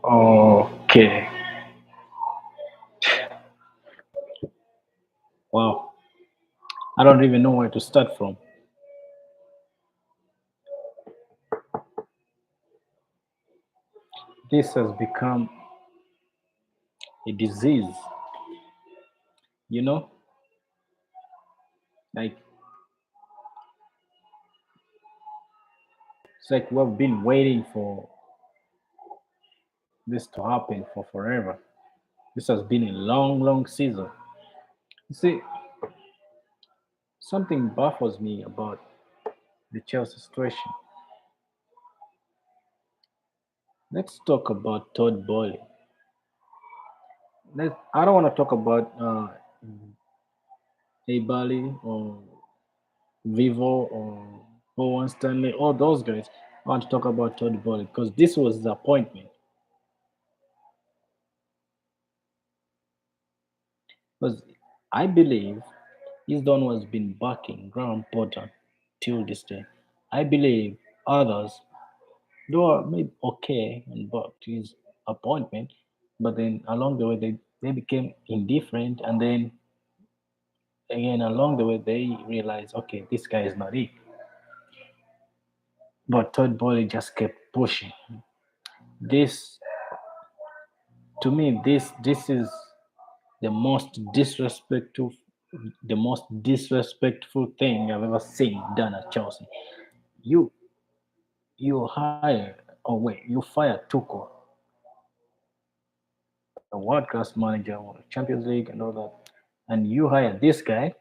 Okay. Wow. I don't even know where to start from. This has become a disease, you know? Like, it's like we've been waiting for this to happen for forever. This has been a long, long season. You see, something baffles me about the Chelsea situation. Let's talk about Todd Bowley. I don't want to talk about Bali or Vivo or Owen Stanley, all those guys. I want to talk about Todd Bowley because this was his appointment. Because I believe he's the one who has been backing Graham Potter till this day. I believe others, they were maybe okay and backed his appointment, but then along the way they became indifferent, and then again along the way they realized, okay, this guy is not it. But Todd Bowley just kept pushing. This, to me, this is the most disrespectful, the most disrespectful thing I've ever seen done at Chelsea. You you hire, oh wait, you fire Tuchel, a world class manager, won the Champions League and all that, and you hire this guy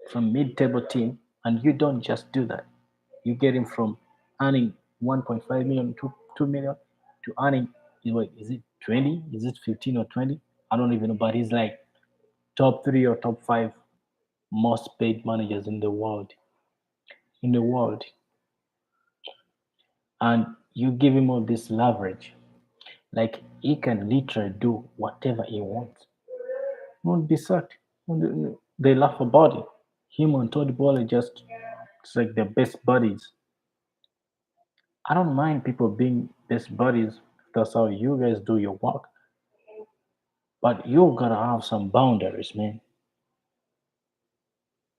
from mid table team, and you don't just do that. You get him from earning 1.5 million to 2 million to earning, wait, is it 20? Is it 15 or 20? I don't even know, but he's like top three or top five most paid managers in the world. In the world, and you give him all this leverage, like he can literally do whatever he wants. Won't be sacked. They laugh about it. Him and Todd Bowley just, it's like the best buddies. I don't mind people being best buddies if that's how you guys do your work, but you gotta have some boundaries, man.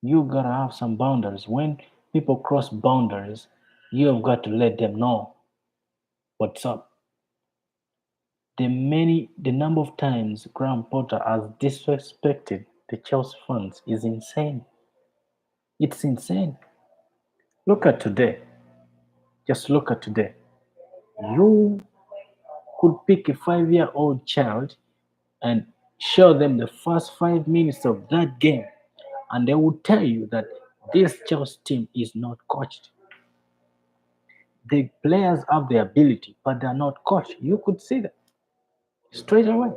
You gotta have some boundaries. When people cross boundaries, you've got to let them know what's up. The number of times Graham Potter has disrespected the Chelsea fans is insane. It's insane. Look at today. Just look at today. You could pick a 5-year old child and show them the first 5 minutes of that game, and they will tell you that this Chelsea team is not coached. The players have the ability, but they're not coached. You could see that straight away.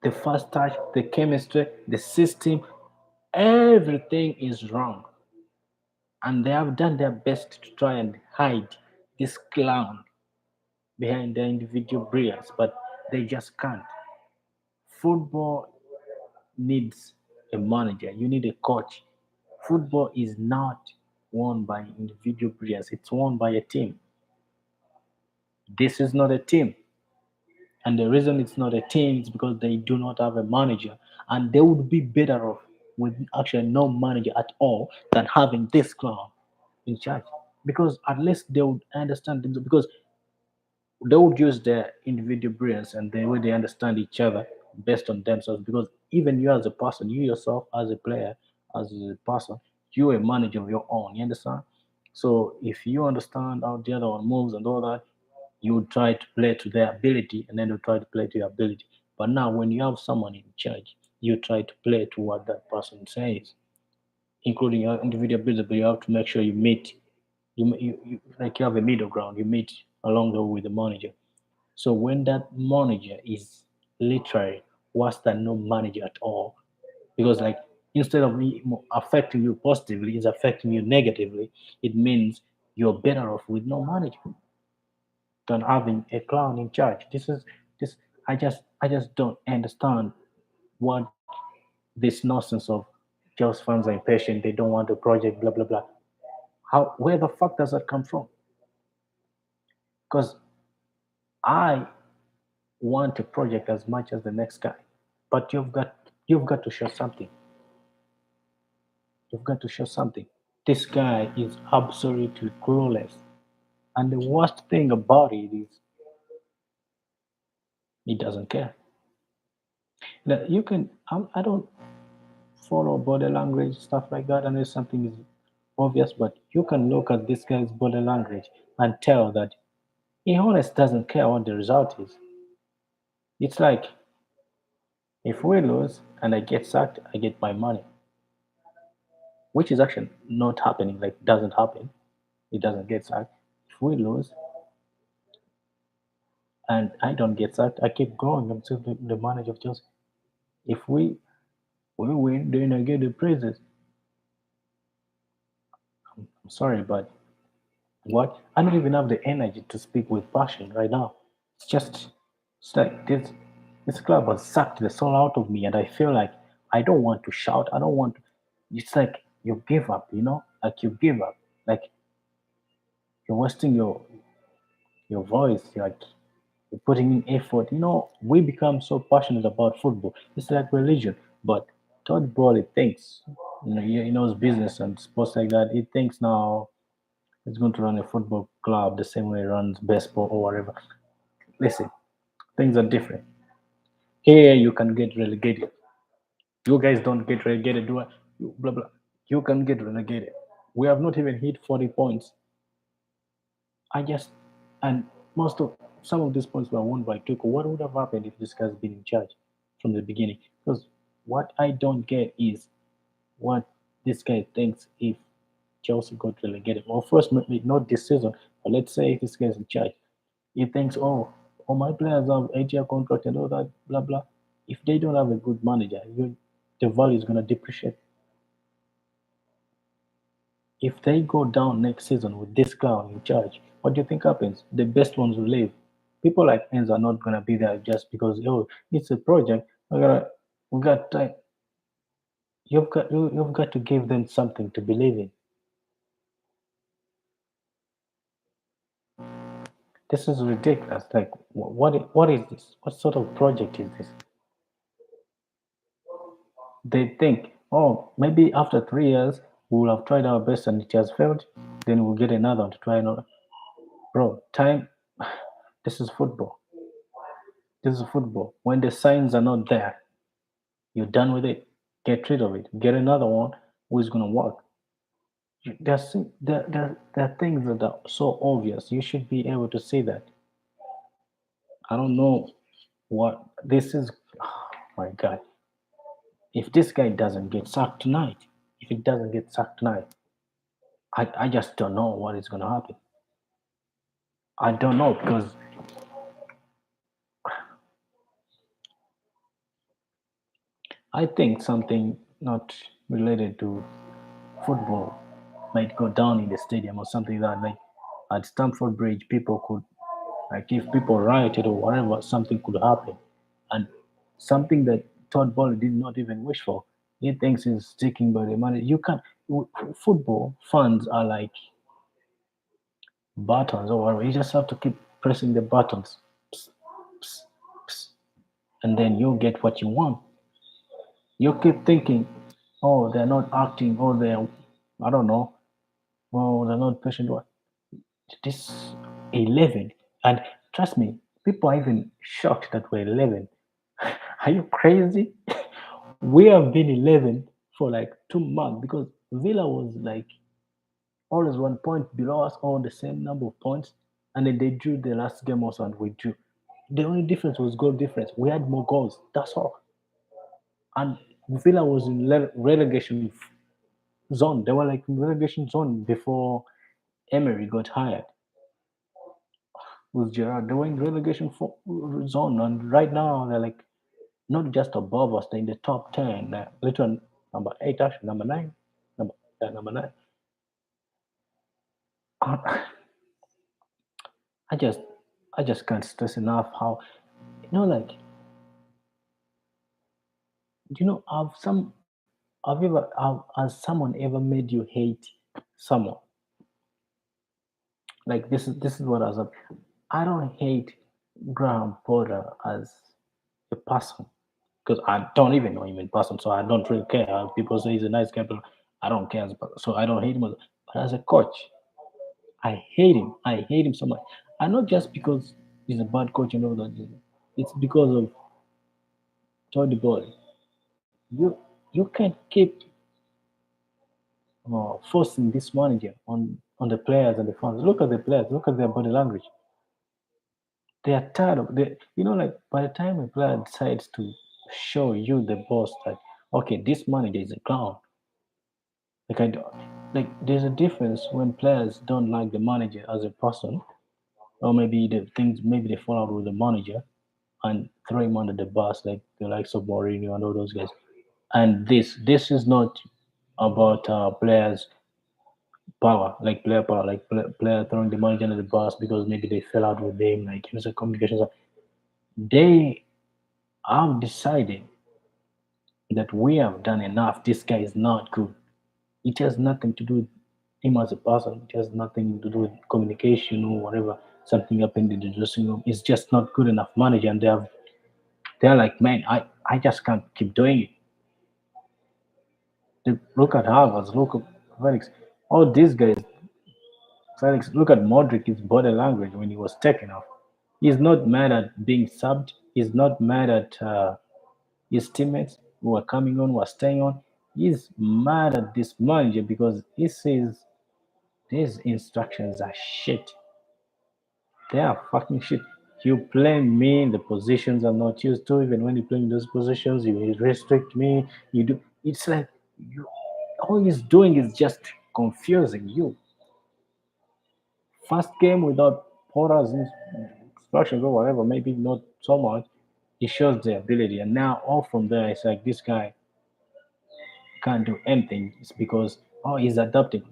The first touch, the chemistry, the system, everything is wrong. And they have done their best to try and hide this clown behind their individual brilliance, but they just can't. Football needs a manager, you need a coach. Football is not won by individual brilliance, it's won by a team. This is not a team. And the reason it's not a team is because they do not have a manager. And they would be better off with actually no manager at all than having this clown in charge. Because at least they would understand themselves. Because they would use their individual brilliance and the way they understand each other based on themselves. Because even you as a person, you yourself as a player, as a person, you're a manager of your own. You understand? So if you understand how the other one moves and all that, you would try to play to their ability and then you try to play to your ability. But now when you have someone in charge, you try to play to what that person says, including your individual ability, but you have to make sure you meet, like you have a middle ground, you meet along the way with the manager. So when that manager is literally worse than no manager at all, because like instead of affecting you positively, it's affecting you negatively. It means you're better off with no manager than having a clown in charge. This. I just don't understand what this nonsense of Chelsea fans are impatient. They don't want a project. Blah blah blah. How? Where the fuck does that come from? Because I want a project as much as the next guy, but you've got to show something. You've got to show something. This guy is absolutely clueless, and the worst thing about it is he doesn't care. Now, you can I don't follow body language stuff like that, unless something is obvious, but you can look at this guy's body language and tell that he honest doesn't care what the result is. It's like if we lose and I get sacked, I get my money, which is actually not happening. Like doesn't happen. It doesn't get sacked. If we lose and I don't get sacked, I keep going until the manager just. If we win, then I get the praises. I'm sorry, but what? I don't even have the energy to speak with passion right now. It's like this club has sucked the soul out of me, and I feel like I don't want to shout. I don't want. To, it's like you give up, like you give up, like you're wasting your voice, like you're putting in effort. We become so passionate about football. It's like religion, but Todd Bowley thinks, he knows business and sports like that. He thinks now he's going to run a football club the same way he runs baseball or whatever. Listen, things are different. Here you can get relegated. You guys don't get relegated, do I? Blah blah. You can get relegated. We have not even hit 40 points. I just and most of some of these points were won by Tuchel. What would have happened if this guy's been in charge from the beginning? Because what I don't get is what this guy thinks if Chelsea got relegated. Well, first, maybe not this season, but let's say if this guy's in charge, he thinks, oh, my players have 8-year contract and all that, blah blah. If they don't have a good manager, the value is gonna depreciate. If they go down next season with this clown in charge, what do you think happens? The best ones will leave. People like Enzo are not gonna be there just because it's a project. We got time. You've got to give them something to believe in. This is ridiculous. Like what is this? What sort of project is this? They think, oh, maybe after 3 years we will have tried our best and it has failed. Then we'll get another one to try another. Bro, time. This is football. This is football. When the signs are not there, you're done with it. Get rid of it. Get another one who is going to work. There are things that are so obvious. You should be able to see that. I don't know what this is. Oh my God. If this guy doesn't get sacked tonight, if it doesn't get sacked tonight, I just don't know what is going to happen. I don't know because I think something not related to football might go down in the stadium or something that like at Stamford Bridge people could like if people rioted or whatever something could happen and something that Todd Bowley did not even wish for. He thinks he's sticking by the money. You can't. Football fans are like buttons or whatever. You just have to keep pressing the buttons, psst, psst, psst, and then you get what you want. You keep thinking, oh, they're not acting, or they're, I don't know, oh, they're not patient. What? This 11, and trust me, people are even shocked that we're 11. Are you crazy? We have been 11 for like 2 months because Villa was like always 1 point below us, all the same number of points, and then they drew the last game also, and we drew. The only difference was goal difference. We had more goals. That's all. And Villa was in relegation zone. They were like in relegation zone before Emery got hired with Gerard. They were in relegation zone, and right now they're like not just above us. They're in the top 10. Little number 8, actually number 9, number 9. Uh, I just I just can't stress enough how like has someone ever made you hate someone? Like this is what I was. I don't hate. Graham Potter as a person because I don't even know him in person, so I don't really care. People say he's a nice guy, but I don't care as a person, so I don't hate him. But as a coach, I hate him. I hate him so much, and not just because he's a bad coach and all that. It's because of Todd Bowley. You can't keep forcing this manager on the players and the fans. Look at the players. Look at their body language. They are tired of the. Like by the time a player decides to show you the boss that okay, this manager is a clown. Like I don't, like there's a difference when players don't like the manager as a person, or maybe maybe they fall out with the manager and throw him under the bus like the likes of Mourinho and all those guys. And this is not about players power, like player power, like player throwing the manager under the bus because maybe they fell out with him, like user communications. They have decided that we have done enough. This guy is not good. It has nothing to do with him as a person. It has nothing to do with communication or whatever. Something happened in the dressing room. It's just not good enough manager, and they're like, man, I just can't keep doing it. Look at Harvard, look at Felix. All these guys, Felix, look at Modric, his body language when he was taken off. He's not mad at being subbed. He's not mad at his teammates who are coming on, who are staying on. He's mad at this manager because he says these instructions are shit. They are fucking shit. You play me in the positions I'm not used to. Even when you play in those positions, you restrict me. You do. It's like you. All he's doing is just confusing you. First game without Porter's instructions or whatever, maybe not so much. He shows the ability, and now all from there, it's like this guy can't do anything. It's because he's adapting.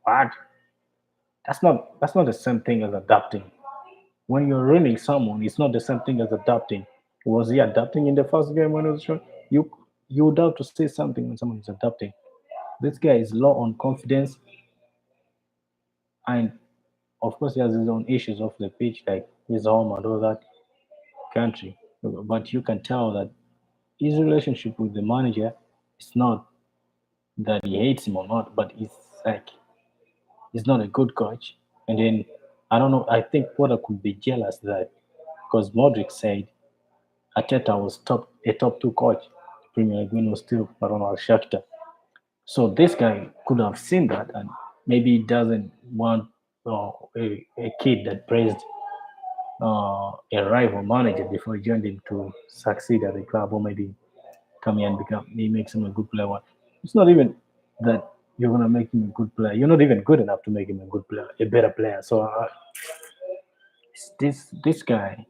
What? That's not the same thing as adapting. When you're ruining someone, it's not the same thing as adapting. Was he adapting in the first game when he was showing? You would have to say something when someone is adapting. This guy is low on confidence, and of course he has his own issues off the pitch, like his home and all that country. But you can tell that his relationship with the manager is not that he hates him or not, but it's like he's not a good coach. And then I don't know. I think Porter could be jealous that because Modric said Arteta was top two coach. Premier League when he was still around Al Shakhtar. So this guy could have seen that and maybe he doesn't want a kid that praised a rival manager before he joined him to succeed at the club or maybe come here and become he makes him a good player. It's not even that you're gonna make him a good player. You're not even good enough to make him a good player, a better player. So this guy,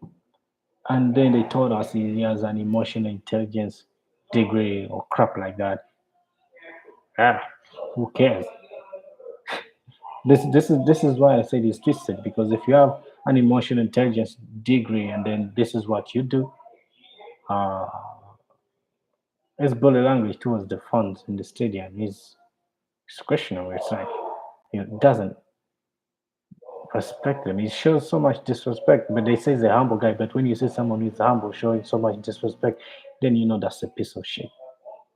and then they told us he has an emotional intelligence degree or crap like that. Ah, who cares? This is why I said it's twisted because if you have an emotional intelligence degree and then this is what you do, uh, his body language towards the fans in the stadium is questionable. It's like it doesn't respect them. He shows so much disrespect, but they say he's a humble guy. But when you see someone who's humble showing so much disrespect, then you know that's a piece of shit.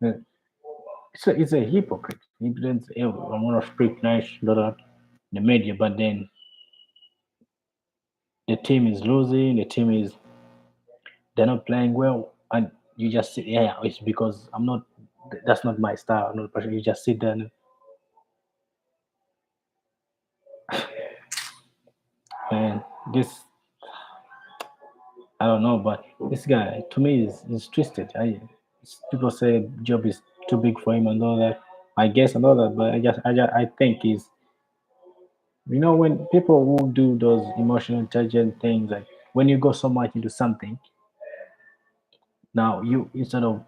Uh, it's a hypocrite. He pretends, "Oh, I want to speak nice, blah, blah, the media, but then the team is losing, the team is they're not playing well, and you just sit, yeah, it's because I'm not, that's not my style, I'm not passionate. You just sit there and this, I don't know, but this guy to me is twisted. People say job is too big for him and all that. I guess and all that, but I think is when people who do those emotional intelligent things, like when you go so much into something, now you instead of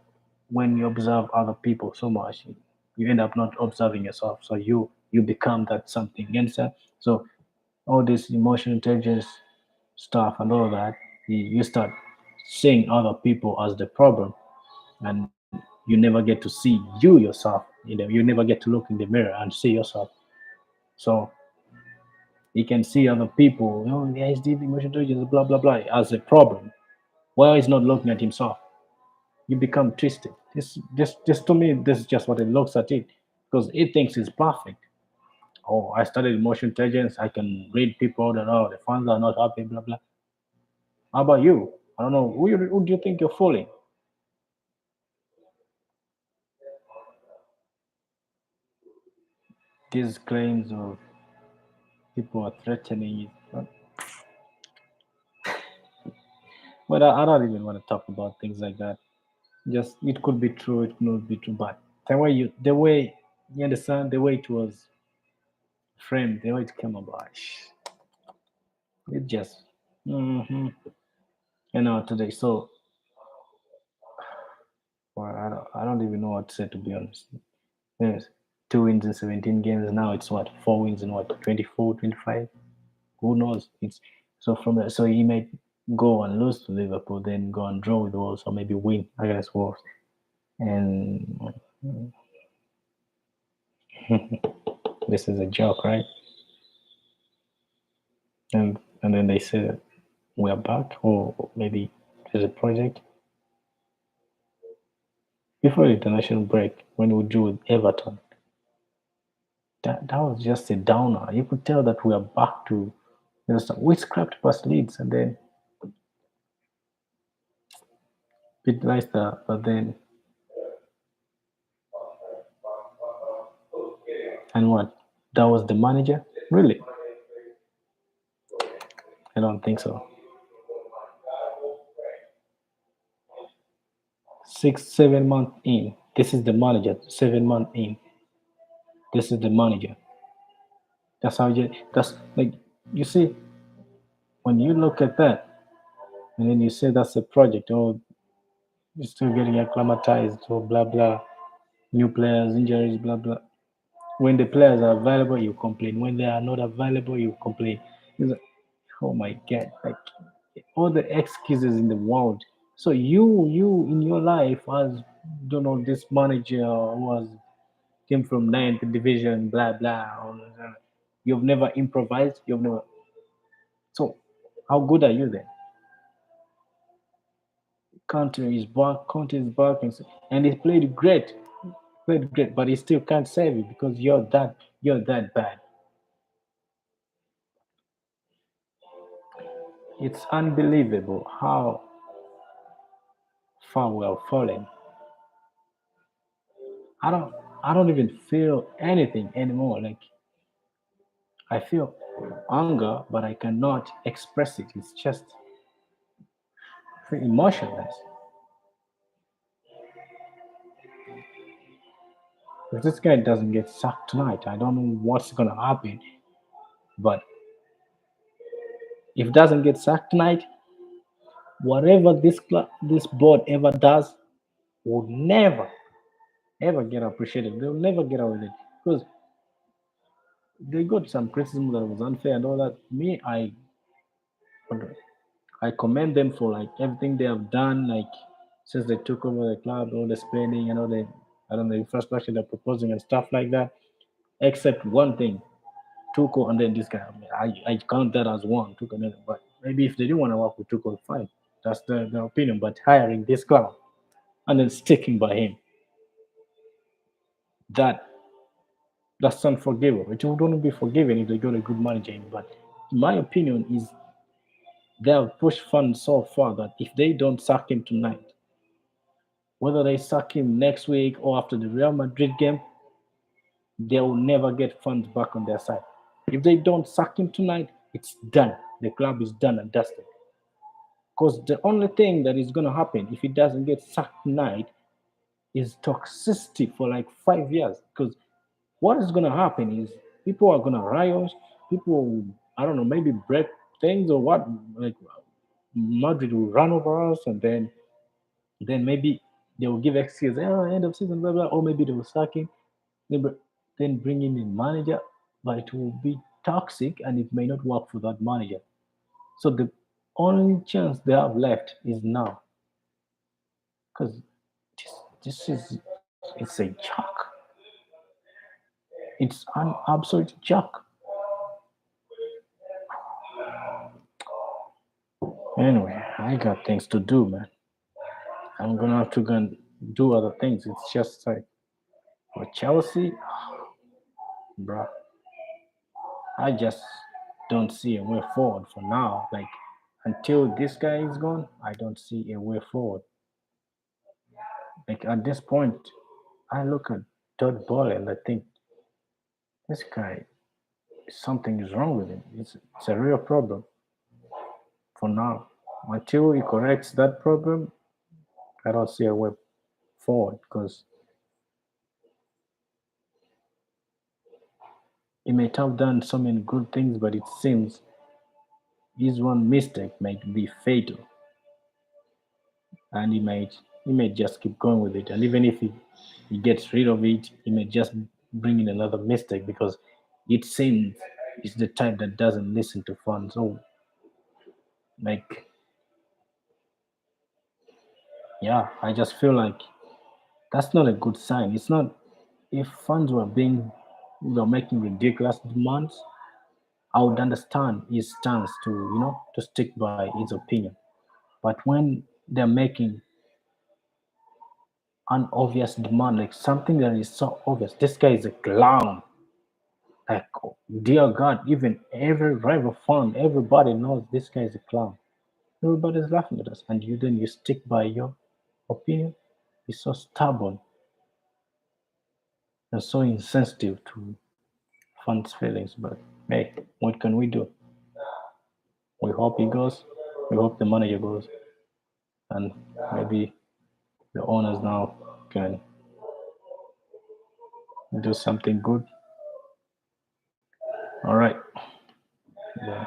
when you observe other people so much, you end up not observing yourself. So you become that something. You understand? So all this emotional intelligence stuff and all that, you start seeing other people as the problem, and you never get to see you yourself. You never get to look in the mirror and see yourself. So He can see other people, yeah, he's deep emotional intelligence, blah blah blah, as a problem, while he's not looking at himself. You become twisted. This to me, this is just what it looks at it, because it thinks it's perfect. Oh, I studied emotional intelligence. I can read people that the fans are not happy, blah blah. How about you? I don't know. Who do you think you're fooling? These claims of people are threatening it. But I don't even want to talk about things like that. Just it could be true, it could not be true. But the way you understand, the way it was framed, the way it came about, it just, hmm today. So, well, I don't even know what to say, to be honest. Yes, 2 wins in 17 games. Now it's what, 4 wins in what, 24, 25? Who knows? It's so from there. So he might go and lose to Liverpool, then go and draw with Wolves, or maybe win against Wolves. And this is a joke, right? And then they say we are back, or maybe there's a project before the international break when we drew with Everton. That was just a downer. You could tell that we are back to, we scrapped past Leeds and then beat Leicester, but then, and what? That was the manager? Really? I don't think so. 6, 7 months in, this is the manager. 7 months in, this is the manager. That's how you. That's like, you see, when you look at that, and then you say that's a project. Oh, you're still getting acclimatized. Oh, blah blah. New players, injuries, blah blah. When the players are available, you complain. When they are not available, you complain. It's like, oh my god, like all the excuses in the world. So you in your life as, don't know, this manager was came from ninth division, blah blah. You've never improvised. You've never. So how good are you then? Conte is back, and he played great, but he still can't save you because you're that bad. It's unbelievable how far we are falling. I don't I don't even feel anything anymore. Like, I feel anger, but I cannot express it. It's just emotionless. If this guy doesn't get sacked tonight, I don't know what's gonna happen. But if it doesn't get sacked tonight, whatever this board ever does will never ever get appreciated. They'll never get away with it because they got some criticism that was unfair and all that. Me, I commend them for like everything they have done, like since they took over the club, all the spending and all the, I don't know, infrastructure they're proposing and stuff like that. Except one thing, Tuco and then this guy. I count that as one. Tuco, and then, but maybe if they didn't want to work with Tuco, fine. That's their opinion. But hiring this clown and then sticking by him, that that's unforgivable. It would only be forgiven if they got a good manager in. But my opinion is they have pushed funds so far that if they don't sack him tonight, whether they sack him next week or after the Real Madrid game, they will never get funds back on their side. If they don't sack him tonight, it's done. The club is done and dusted. Because the only thing that is going to happen if he doesn't get sacked tonight is toxicity for like 5 years. Because what is going to happen is people are going to riot. People, I don't know, maybe break things or what. Like Madrid will run over us, and then maybe they will give excuses. Oh, end of season, blah blah. Or maybe they will sack him. Then bring in a manager, but it will be toxic and it may not work for that manager. So the only chance they have left is now, because this is, it's a joke. It's an absolute joke. Anyway, I got things to do, man. I'm gonna have to go and do other things. It's just like for Chelsea, bro. I just don't see a way forward for now. Like until this guy is gone, I don't see a way forward. Like at this point, I look at Todd Bowley and I think this guy, something is wrong with him. It's a real problem for now. Until he corrects that problem, I don't see a way forward because he might have done so many good things, but it seems his one mistake might be fatal, and he might just keep going with it. And even if he gets rid of it, he may just bring in another mistake because it seems he's the type that doesn't listen to fun. So like yeah, I just feel like that's not a good sign. It's not if fans were making ridiculous demands, I would understand his stance to stick by his opinion. But when they're making an obvious demand, like something that is so obvious, this guy is a clown. Like, oh, dear God, even every rival fan, everybody knows this guy is a clown. Everybody's laughing at us, and you stick by your opinion. He's so stubborn and so insensitive to fans' feelings. But hey, what can we do? We hope he goes. We hope the manager goes, and maybe the owners now can do something good. All right. Yeah.